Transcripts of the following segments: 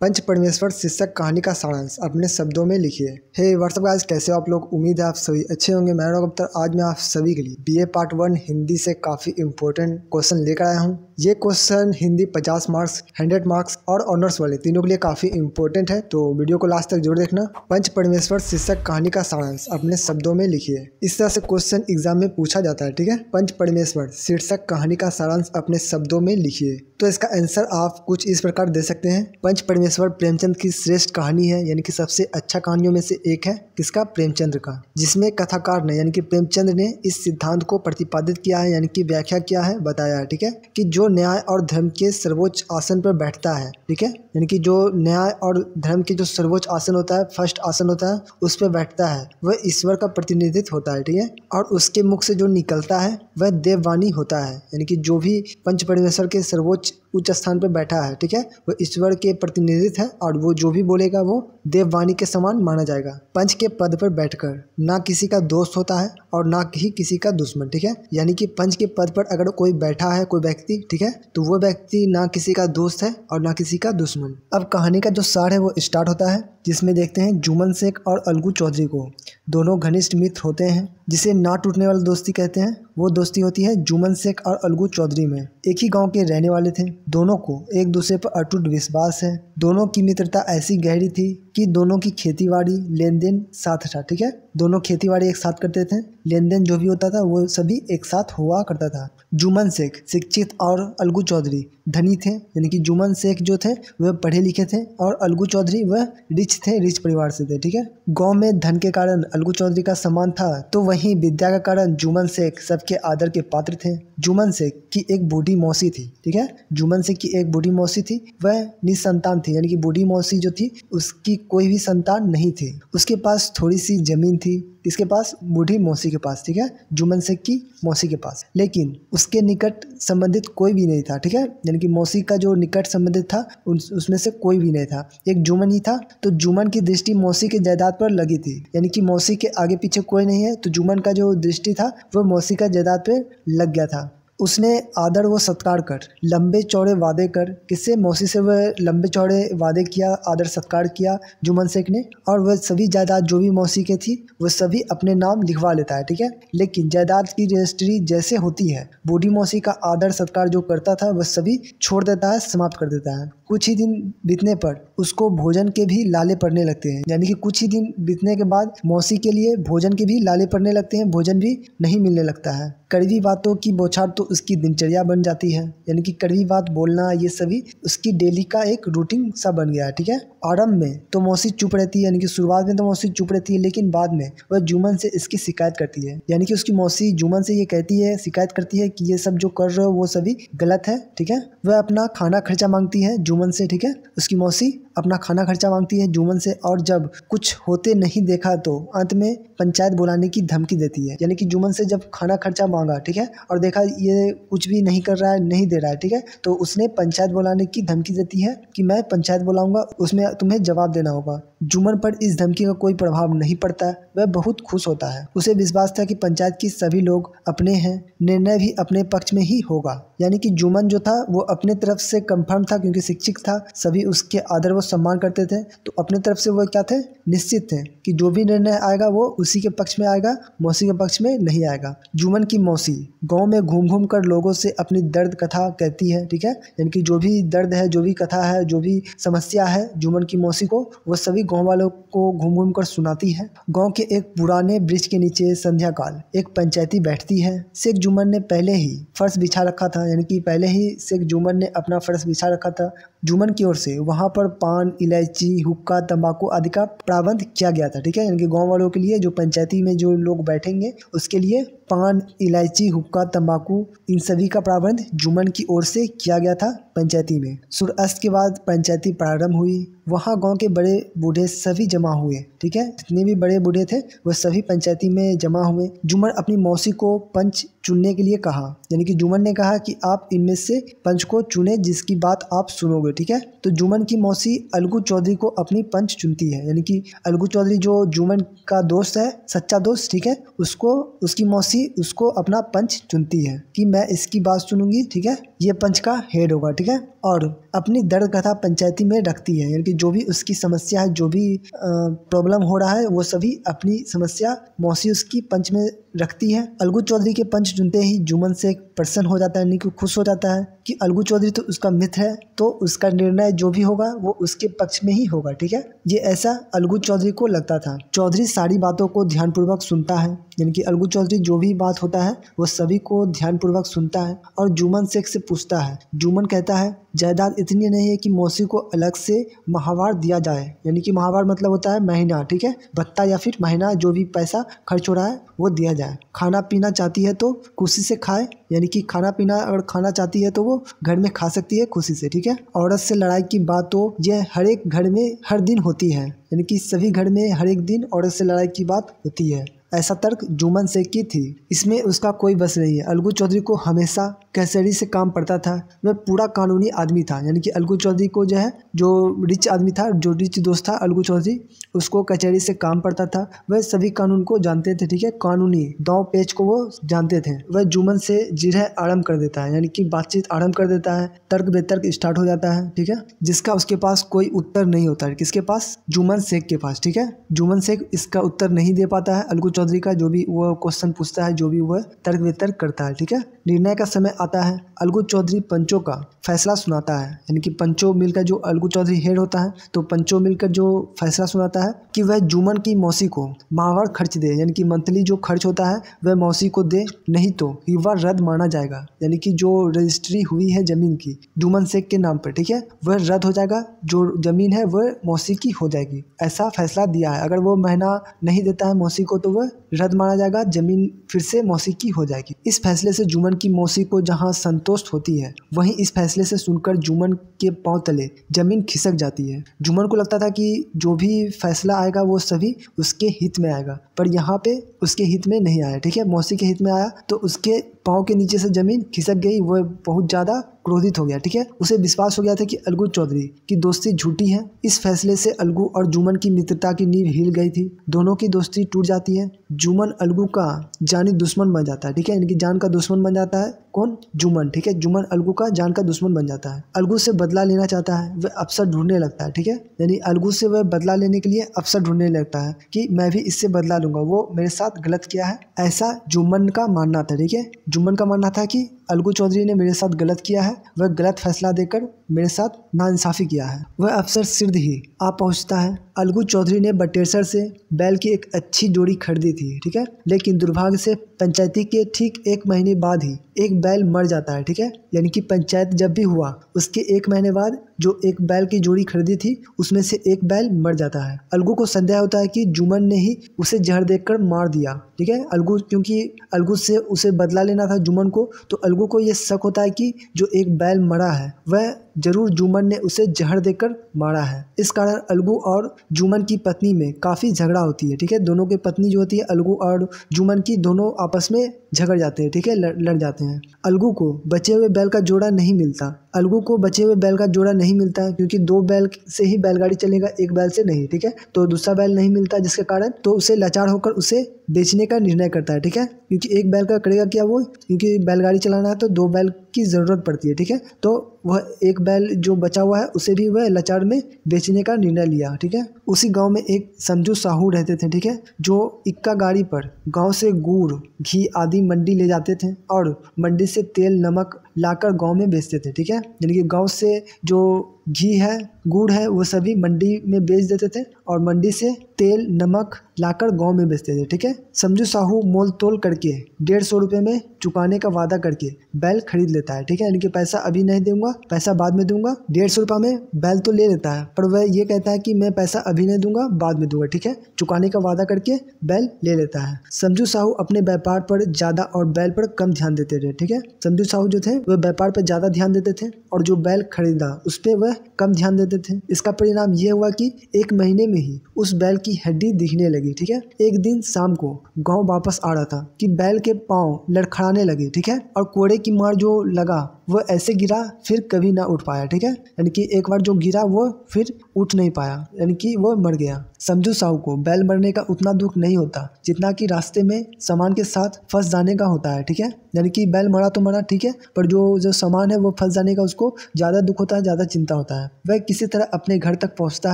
पंच परमेश्वर शीर्षक कहानी का सारांश अपने शब्दों में लिखिए। हे व्हाट्सअप गाइस, कैसे हो आप लोग? उम्मीद है आप सभी अच्छे होंगे। मैं डॉक्टर अख्तर आज मैं आप सभी के लिए बीए पार्ट 1 हिंदी से काफ़ी इंपॉर्टेंट क्वेश्चन लेकर आया हूं। ये क्वेश्चन हिंदी 50 मार्क्स, 100 मार्क्स और ऑनर्स वाले तीनों के लिए काफ़ी इंपॉर्टेंट है, तो वीडियो को लास्ट तक जरूर देखना। पंच परमेश्वर शीर्षक कहानी का सारांश अपने शब्दों में लिखिए। इस तरह से क्वेश्चन एग्जाम में पूछा जाता है, ठीक है। पंच परमेश्वर शीर्षक कहानी का सारांश अपने शब्दों में लिखिए। तो इसका आंसर आप कुछ इस प्रकार दे सकते हैं। पंच परमेश्वर प्रेमचंद की श्रेष्ठ कहानी है, यानी कि सबसे अच्छा कहानियों में से एक है। किसका? प्रेमचंद का, जिसमें कथाकार ने यानी कि प्रेमचंद ने इस सिद्धांत को प्रतिपादित किया है, यानी कि व्याख्या किया है, बताया है, ठीक है, कि जो न्याय और धर्म के सर्वोच्च आसन पर बैठता है, ठीक है, यानी कि जो न्याय और धर्म के जो सर्वोच्च आसन होता है, फर्स्ट आसन होता है, उस पर बैठता है, वह ईश्वर का प्रतिनिधित्व होता है, ठीक है। और उसके मुख से जो निकलता है वह देववाणी होता है, यानी कि जो भी पंच परमेश्वर के सर्वोच्च उच्च स्थान पर बैठा है, ठीक है, वो ईश्वर के प्रतिनिधित्व है और वो जो भी बोलेगा वो देववाणी के समान माना जाएगा। पंच के पद पर बैठकर ना किसी का दोस्त होता है और ना ही किसी का दुश्मन, ठीक है, यानी कि पंच के पद पर अगर कोई बैठा है, कोई व्यक्ति, ठीक है, तो वो व्यक्ति ना किसी का दोस्त है और ना किसी का दुश्मन। अब कहानी का जो सार है वो स्टार्ट होता है, जिसमें देखते हैं जुम्मन शेख और अलगू चौधरी को दोनों घनिष्ठ मित्र होते हैं, जिसे ना टूटने वाली दोस्ती कहते हैं। वो दोस्ती होती है जुम्मन शेख और अलगू चौधरी में। एक ही गांव के रहने वाले थे, दोनों को एक दूसरे पर अटूट विश्वास है। दोनों की मित्रता ऐसी गहरी थी कि दोनों की खेतीबाड़ी लेन देन साथ था, ठीक है, दोनों खेतीबाड़ी एक साथ करते थे, लेन देन जो भी होता था वो सभी एक साथ हुआ करता था। जुम्मन शेख शिक्षित और अलगू चौधरी धनी थे, यानी कि जुम्मन शेख जो थे वह पढ़े लिखे थे और अलगू चौधरी वह रिच थे, रिच परिवार से थे, ठीक है। गांव में धन के कारण अलगू चौधरी का सम्मान था, तो वहीं विद्या के कारण जुम्मन शेख सबके आदर के पात्र थे। जुम्मन शेख की एक बूढ़ी मौसी थी, ठीक है, जुम्मन शेख की एक बूढ़ी मौसी थी, वह निसंतान थी, यानी कि बूढ़ी मौसी जो थी उसकी कोई भी संतान नहीं थी। उसके पास थोड़ी सी जमीन थी, किसके पास? बूढ़ी मौसी के पास, ठीक है, जुम्मन शेख की मौसी के पास, लेकिन उसके निकट संबंधित कोई भी नहीं था, ठीक है, यानी कि मौसी का जो निकट संबंधित था उसमें से कोई भी नहीं था, एक जुम्मन ही था। तो जुम्मन की दृष्टि मौसी के जायदाद पर लगी थी, यानी कि मौसी के आगे पीछे कोई नहीं है, तो जुम्मन का जो दृष्टि था वो मौसी का जायदाद पे लग गया था। उसने आदर व सत्कार कर, लंबे चौड़े वादे कर, किससे? मौसी से वह लंबे चौड़े वादे किया, आदर सत्कार किया जुम्मन शेख ने, और वह सभी जायदाद जो भी मौसी के थी वह सभी अपने नाम लिखवा लेता है, ठीक है। लेकिन जायदाद की रजिस्ट्री जैसे होती है, बूढ़ी मौसी का आदर सत्कार जो करता था वह सभी छोड़ देता है, समाप्त कर देता है। कुछ ही दिन बीतने पर उसको भोजन के भी लाले पड़ने लगते हैं, यानी कि कुछ ही दिन बीतने के बाद मौसी के लिए भोजन के भी लाले पड़ने लगते हैं, भोजन भी नहीं मिलने लगता है। कड़वी बातों की बौछार तो उसकी दिनचर्या बन जाती है, यानी कि कड़वी बात बोलना ये सभी उसकी डेली का एक रूटीन सा बन गया है, ठीक है। आरंभ में तो मौसी चुप रहती है, यानी कि शुरुआत में तो मौसी चुप रहती है, लेकिन बाद में वह जुम्मन से इसकी शिकायत करती है, यानी कि उसकी मौसी जुम्मन से ये कहती है, शिकायत करती है कि ये सब जो कर रहे हो वो सभी गलत है, ठीक है। वह अपना खाना खर्चा मांगती है जुम्मन से, ठीक है, उसकी मौसी अपना खाना खर्चा मांगती है जुम्मन से, और जब कुछ होते नहीं देखा तो अंत में पंचायत बुलाने की धमकी देती है, यानी कि जुम्मन से जब खाना खर्चा मांगा, ठीक है, और देखा ये कुछ भी नहीं कर रहा है, नहीं दे रहा है, ठीक है, तो उसने पंचायत बुलाने की धमकी देती है कि मैं पंचायत बुलाऊंगा, उसमें तुम्हें जवाब देना होगा। जुम्मन पर इस धमकी का कोई प्रभाव नहीं पड़ता, वह बहुत खुश होता है। उसे विश्वास था कि पंचायत की सभी लोग अपने हैं, निर्णय भी अपने पक्ष में ही होगा, यानी कि जुम्मन जो था वो अपने तरफ से कंफर्म था, क्योंकि शिक्षक था, सभी उसके आदर व सम्मान करते थे, तो अपने तरफ से वो क्या थे? निश्चित थे कि जो भी निर्णय आएगा वो उसी के पक्ष में आएगा, मौसी के पक्ष में नहीं आएगा। जुम्मन की मौसी गांव में घूम घूम कर लोगों से अपनी दर्द कथा कहती है, ठीक है, यानी कि जो भी दर्द है, जो भी कथा है, जो भी समस्या है जुम्मन की मौसी को, वो सभी गांव वालों को घूम घूम कर सुनाती है। गांव के एक पुराने वृक्ष के नीचे संध्या काल एक पंचायती बैठती है। शेख जुम्मन ने पहले ही फर्श बिछा रखा था, यानी कि पहले ही शेख जुम्मन ने अपना फर्श बिछा रखा था। जुम्मन की ओर से वहां पर पान, इलायची, हुक्का, तंबाकू आदि का प्रबंध किया गया था, ठीक है, यानी कि गांव वालों के लिए, जो पंचायती में जो लोग बैठेंगे उसके लिए पान, इलायची, हुक्का, तंबाकू इन सभी का प्रबंध जुम्मन की ओर से किया गया था पंचायती में। सूर्यास्त के बाद पंचायती प्रारंभ हुई। वहाँ गांव के बड़े बूढ़े सभी जमा हुए, ठीक है, जितने भी बड़े बूढ़े थे वह सभी पंचायती में जमा हुए। जुम्मन अपनी मौसी को पंच चुनने के लिए कहा, यानी कि जुम्मन ने कहा कि आप इनमें से पंच को चुने जिसकी बात आप सुनोगे, ठीक है। तो जुम्मन की मौसी अलगू चौधरी को अपनी पंच चुनती है, यानी कि अलगू चौधरी जो जुम्मन का दोस्त है, सच्चा दोस्त, ठीक है, उसको उसकी मौसी उसको अपना पंच चुनती है कि मैं इसकी बात सुनूंगी, ठीक है, ये पंच का हेड होगा, ठीक है। और अपनी दर्द कथा पंचायती में रखती है, यानी कि जो भी उसकी समस्या है, जो भी प्रॉब्लम हो रहा है, वो सभी अपनी समस्या मौसी उसकी पंच में रखती है। अलगू चौधरी के पंच सुनते ही जुम्मन शेख प्रसन्न हो जाता है, यानी कि खुश हो जाता है कि अलगू चौधरी तो उसका मित्र है, तो उसका निर्णय जो भी होगा वो उसके पक्ष में ही होगा। ठीक है, ये ऐसा अलगू चौधरी को लगता था। चौधरी सारी बातों को ध्यानपूर्वक सुनता है, यानी कि अलगू चौधरी जो भी बात होता है वो सभी को ध्यानपूर्वक सुनता है और जुम्मन शेख से पूछता है। जुम्मन कहता है जायदाद इतनी नहीं है कि मौसी को अलग से माहवार दिया जाए, यानी कि माहवार मतलब होता है महीना। ठीक है, भत्ता या फिर महीना जो भी पैसा खर्च हो रहा है वो दिया जाए। खाना पीना चाहती है तो खुशी से खाए, यानी कि खाना पीना अगर खाना चाहती है तो वो घर में खा सकती है खुशी से। ठीक है, औरत से लड़ाई की बात तो यह हर एक घर में हर दिन होती है, यानी कि सभी घर में हर एक दिन औरत से लड़ाई की बात होती है, ऐसा तर्क जुम्मन शेख की थी। इसमें उसका कोई बस नहीं है। अलगू चौधरी को हमेशा कचहरी से काम पड़ता था, वह पूरा कानूनी आदमी था, यानी कि अलगू चौधरी को जो है, जो रिच आदमी था, जो रिच दोस्त था अलगू चौधरी, उसको कचहरी से काम पड़ता था। वह सभी कानून को जानते थे। ठीक है, कानूनी दांव पेच को वो जानते थे। वह जुम्मन से जिरह आरंभ कर देता है, यानी कि बातचीत आरंभ कर देता है, तर्क बेतर्क स्टार्ट हो जाता है। ठीक है, जिसका उसके पास कोई उत्तर नहीं होता है। किसके पास? जुम्मन शेख के पास। ठीक है, जुम्मन शेख इसका उत्तर नहीं दे पाता है अलगू चौधरी का, जो भी वो क्वेश्चन पूछता है, जो भी वह तर्क वितर्क करता है। ठीक है, निर्णय का समय आता है। अलगू चौधरी पंचों का फैसला सुनाता है, यानी कि पंचों मिलकर, जो अलगू चौधरी हेड होता है, तो पंचों मिलकर जो फैसला सुनाता है कि वह जुम्मन की मौसी को माहवार खर्च दे, यानी कि मंथली जो खर्च होता है वह मौसी को दे, नहीं तो हिब्बा रद्द माना जाएगा, यानी कि जो रजिस्ट्री हुई है जमीन की जुम्मन शेख के नाम पर, ठीक है, वह रद्द हो जाएगा, जो जमीन है वह मौसी की हो जाएगी, ऐसा फैसला दिया है। अगर वो महीना नहीं देता है मौसी को तो वह रद्द माना जाएगा, जमीन फिर से मौसी की हो जाएगी। इस फैसले से जुम्मन की मौसी को जहां संतोष होती है, वहीं इस फैसले से सुनकर जुम्मन के पांव तले जमीन खिसक जाती है। जुम्मन को लगता था कि जो भी फैसला आएगा वो सभी उसके हित में आएगा, पर यहाँ पे उसके हित में नहीं आया। ठीक है, मौसी के हित में आया तो उसके पाँव के नीचे से जमीन खिसक गई, वह बहुत ज़्यादा क्रोधित हो गया। ठीक है, उसे विश्वास हो गया था कि अलगू चौधरी की दोस्ती झूठी है। इस फैसले से अलगू और जुम्मन की मित्रता की नींव हिल गई थी, दोनों की दोस्ती टूट जाती है। जुम्मन अलगू का जानी दुश्मन बन जाता है। ठीक है, इनकी जान का दुश्मन बन जाता है। कौन? जुम्मन। ठीक है, जुम्मन अलगू का जान का दुश्मन बन जाता है। अलगू से बदला लेना चाहता है, वह अवसर ढूंढने लगता है। ठीक है, यानी अलगू से वह बदला लेने के लिए अवसर ढूंढने लगता है कि मैं भी इससे बदला लूंगा, वो मेरे साथ गलत किया है, ऐसा जुम्मन का मानना था। ठीक है, जुम्मन का मानना था कि अलगू चौधरी ने मेरे साथ गलत किया है, वह गलत फैसला देकर मेरे साथ नाइंसाफ़ी किया है। वह अफसर सिर्द ही आ पहुंचता है। अलगू चौधरी ने बटेसर से बैल की एक अच्छी जोड़ी खरीदी थी। ठीक है, लेकिन दुर्भाग्य से पंचायती के ठीक 1 महीने बाद ही एक बैल मर जाता है। ठीक है, यानी कि पंचायत जब भी हुआ उसके 1 महीने बाद जो एक बैल की जोड़ी खरीदी थी उसमें से एक बैल मर जाता है। अलगू को संदेह होता है कि जुम्मन ने ही उसे जहर देकर मार दिया। ठीक है, अलगू, क्योंकि अलगू से उसे बदला लेना था जुम्मन को, तो अलगू को ये शक होता है कि जो एक बैल मरा है वह जरूर जुम्मन ने उसे जहर देकर मारा है। इस कारण अलगू और जुम्मन की पत्नी में काफ़ी झगड़ा होती है। ठीक है, दोनों की पत्नी जो होती है अलगू और जुम्मन की, दोनों आपस में झगड़ जाते हैं। ठीक है, लड़ जाते हैं। अलगू को बचे हुए बैल का जोड़ा नहीं मिलता। अलगू को बचे हुए बैल का जोड़ा नहीं मिलता है क्योंकि 2 बैल से ही बैलगाड़ी चलेगा, 1 बैल से नहीं। ठीक है, तो दूसरा बैल नहीं मिलता, जिसके कारण तो उसे लाचार होकर उसे बेचने का निर्णय करता है। ठीक है, क्योंकि 1 बैल का करेगा क्या वो, क्योंकि बैलगाड़ी चलाना है तो 2 बैल की ज़रूरत पड़ती है। ठीक है, तो वह 1 बैल जो बचा हुआ है उसे भी वह लाचार में बेचने का निर्णय लिया। ठीक है, उसी गांव में एक समझू साहू रहते थे। ठीक है, जो इक्का गाड़ी पर गांव से गुड़, घी आदि मंडी ले जाते थे और मंडी से तेल, नमक लाकर गांव में बेचते थे। ठीक है, यानी कि गांव से जो घी है, गुड़ है, वो सभी मंडी में बेच देते थे और मंडी से तेल, नमक लाकर गांव में बेचते थे। ठीक है, समझू साहू मोल तोल करके 150 रुपये में चुकाने का वादा करके बैल खरीद लेता है। ठीक है, यानी कि पैसा अभी नहीं दूंगा, पैसा बाद में दूंगा। 150 रुपये में बैल तो ले लेता है, पर वह ये कहता है कि मैं पैसा अभी नहीं दूंगा, बाद में दूंगा। ठीक है, चुकाने का वादा करके बैल ले लेता है। समझू साहू अपने व्यापार पर ज़्यादा और बैल पर कम ध्यान देते थे। ठीक है, समझू साहू जो थे वह व्यापार पर ज़्यादा ध्यान देते थे और जो बैल खरीदा उस पर वह कम ध्यान देते थे। इसका परिणाम ये हुआ कि 1 महीने में ही उस बैल की हड्डी दिखने लगी। ठीक है, एक दिन शाम को गांव वापस आ रहा था कि बैल के पांव लड़खड़ाने लगे। ठीक है, और कोड़े की मार जो लगा वह ऐसे गिरा फिर कभी ना उठ पाया। ठीक है, यानी कि एक बार जो गिरा वो फिर उठ नहीं पाया, यानी कि वो मर गया। समझू साहू को बैल मरने का उतना दुख नहीं होता जितना कि रास्ते में सामान के साथ फंस जाने का होता है। ठीक है, यानी कि बैल मरा तो मरा, ठीक है, पर जो सामान है वो फंस जाने का उसको ज़्यादा दुख होता है, ज़्यादा चिंता होता है। वह किसी तरह अपने घर तक पहुँचता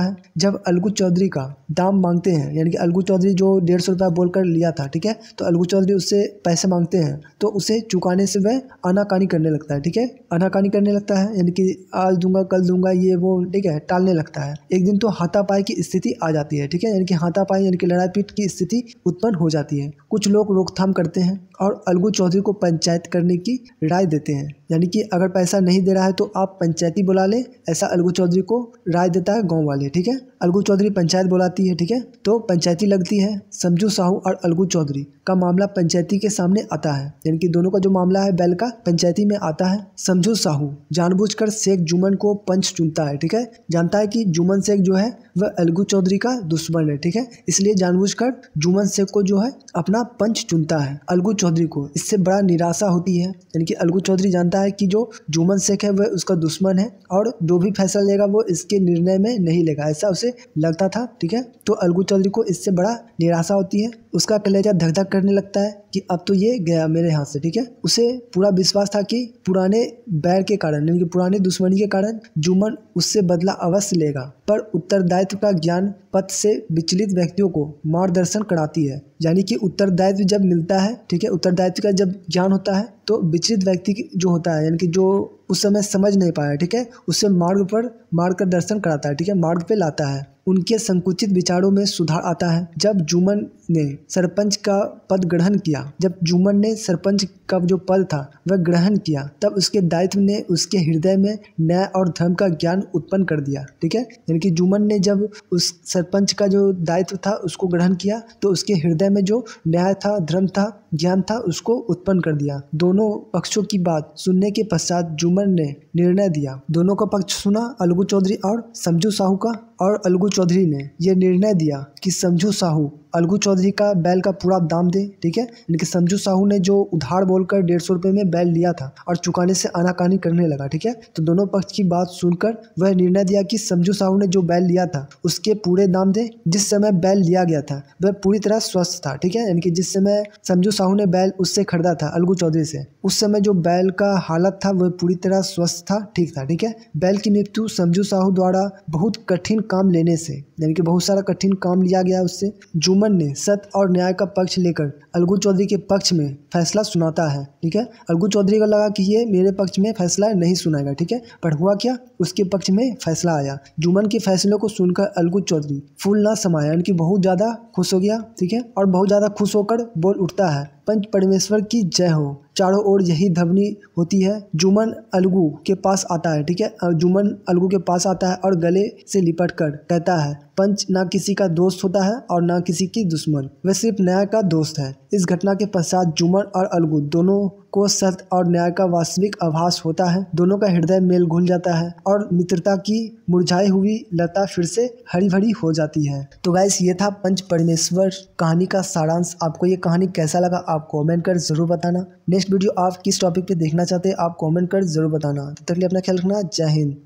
है। जब अलगू चौधरी का दाम मांगते हैं, यानी कि अलगू चौधरी जो 150 रुपया बोलकर लिया था, ठीक है, तो अलगू चौधरी उससे पैसे मांगते हैं तो उसे चुकाने से वह आनाकानी करने लगता है। ठीक है, आनाकानी करने लगता है यानी कि आज दूंगा कल दूंगा ये वो, ठीक है, टालने लगता है। एक दिन तो हाथापाई की स्थिति आ जाती है। ठीक है, यानी कि हाथापाई यानी कि लड़ाई पीट की स्थिति उत्पन्न हो जाती है। कुछ लोग रोकथाम करते हैं और अलगू चौधरी को पंचायत करने की राय देते हैं, यानी कि अगर पैसा नहीं दे रहा है तो आप पंचायती बुला ले, ऐसा अलगू चौधरी को राय देता है गांव वाले। ठीक है, अलगू चौधरी पंचायत बुलाती है। ठीक है, तो पंचायती लगती है। समझू साहू और अलगू चौधरी का मामला पंचायती के सामने आता है, यानी कि दोनों का जो मामला है बैल का पंचायती में आता है। समझू साहू जानबूझकर शेख जुमन को पंच चुनता है। ठीक है, जानता है कि जुमन शेख जो है वह अलगू चौधरी का दुश्मन है। ठीक है, इसलिए जानबूझकर जुमन शेख को जो है अपना पंच चुनता है अलगू चौधरी को। इससे बड़ा निराशा होती है, यानी कि अलगू चौधरी जानता है कि जो जुमन शेख है वह उसका दुश्मन है और जो भी फैसला लेगा वो इसके निर्णय में नहीं लेगा, ऐसा उसे लगता था। ठीक है, तो अलगू चौधरी को इससे बड़ा निराशा होती है। उसका कलेजा धक धक करने लगता है कि अब तो ये गया मेरे हाथ से। ठीक है, उसे पूरा विश्वास था कि पुराने बैर के कारण, यानी कि पुरानी दुश्मनी के कारण जुमन उससे बदला अवश्य लेगा, पर उत्तरदायित्व का ज्ञान पथ से विचलित व्यक्तियों को मार्गदर्शन कराती है। यानी कि उत्तरदायित्व जब मिलता है, ठीक है, उत्तरदायित्व का जब ज्ञान होता है तो विचलित व्यक्ति जो होता है, यानी कि जो उस समय समझ नहीं पाया, ठीक है, उससे मार्गदर्शन कराता है। ठीक है, मार्ग पे लाता है। उनके संकुचित विचारों में सुधार आता है। जब जुमन ने सरपंच का पद ग्रहण किया, जब जुमन ने सरपंच का जो पद था वह ग्रहण किया, तब उसके दायित्व ने उसके हृदय में न्याय और धर्म का ज्ञान उत्पन्न कर दिया। ठीक है, यानी कि जुमन ने जब उस सरपंच का जो दायित्व था उसको ग्रहण किया तो उसके हृदय में जो न्याय था, धर्म था, ज्ञान था, उसको उत्पन्न कर दिया। दोनों पक्षों की बात सुनने के पश्चात जुमन ने निर्णय दिया। दोनों का पक्ष सुना, अलगू चौधरी और समझू साहू का, और अलगू चौधरी ने यह निर्णय दिया कि समझू साहू अलगू चौधरी का बैल का पूरा दाम दे। ठीक है, यानी कि समझू साहू ने जो उधार बोलकर 150 रुपये में बैल लिया था और चुकाने से आनाकानी करने लगा। ठीक है, तो दोनों पक्ष की बात सुनकर वह निर्णय दिया कि समझू साहू ने जो बैल लिया था उसके पूरे दाम दे। जिस समय बैल लिया गया था वह पूरी तरह स्वस्थ था। ठीक है, यानी कि जिस समय समझू साहू ने बैल उससे खरीदा था अलगू चौधरी से, उस समय जो बैल का हालत था वह पूरी तरह स्वस्थ था, ठीक था। ठीक है, बैल की मृत्यु समझू साहू द्वारा बहुत कठिन काम लेने से, यानी कि बहुत सारा कठिन काम लिया गया उससे। जुमन ने सत्य और न्याय का पक्ष लेकर अलगू चौधरी के पक्ष में फैसला सुनाता है। ठीक है, अलगू चौधरी को लगा कि ये मेरे पक्ष में फैसला नहीं सुनाएगा। ठीक है, पर हुआ क्या, उसके पक्ष में फैसला आया। जुमन के फैसले को सुनकर अलगू चौधरी फूल ना समाया, यानी कि बहुत ज़्यादा खुश हो गया। ठीक है, और बहुत ज़्यादा खुश होकर बोल उठता है, पंच परमेश्वर की जय हो। चारों ओर यही ध्वनि होती है। जुमन अलगू के पास आता है। ठीक है, जुमन अलगू के पास आता है और गले से लिपट कर कहता है, पंच ना किसी का दोस्त होता है और ना किसी की दुश्मन, वह सिर्फ न्याय का दोस्त है। इस घटना के पश्चात जुमन और अलगू दोनों को सत्य और न्याय का वास्तविक आभास होता है। दोनों का हृदय मेल घुल जाता है और मित्रता की मुरझाई हुई लता फिर से हरी भरी हो जाती है। तो गाइस, ये था पंच परमेश्वर कहानी का सारांश। आपको ये कहानी कैसा लगा आप कमेंट कर जरूर बताना। नेक्स्ट वीडियो आप किस टॉपिक पे देखना चाहते हैं आप कमेंट कर जरूर बताना। तब तक के लिए अपना ख्याल रखना। जय हिंद।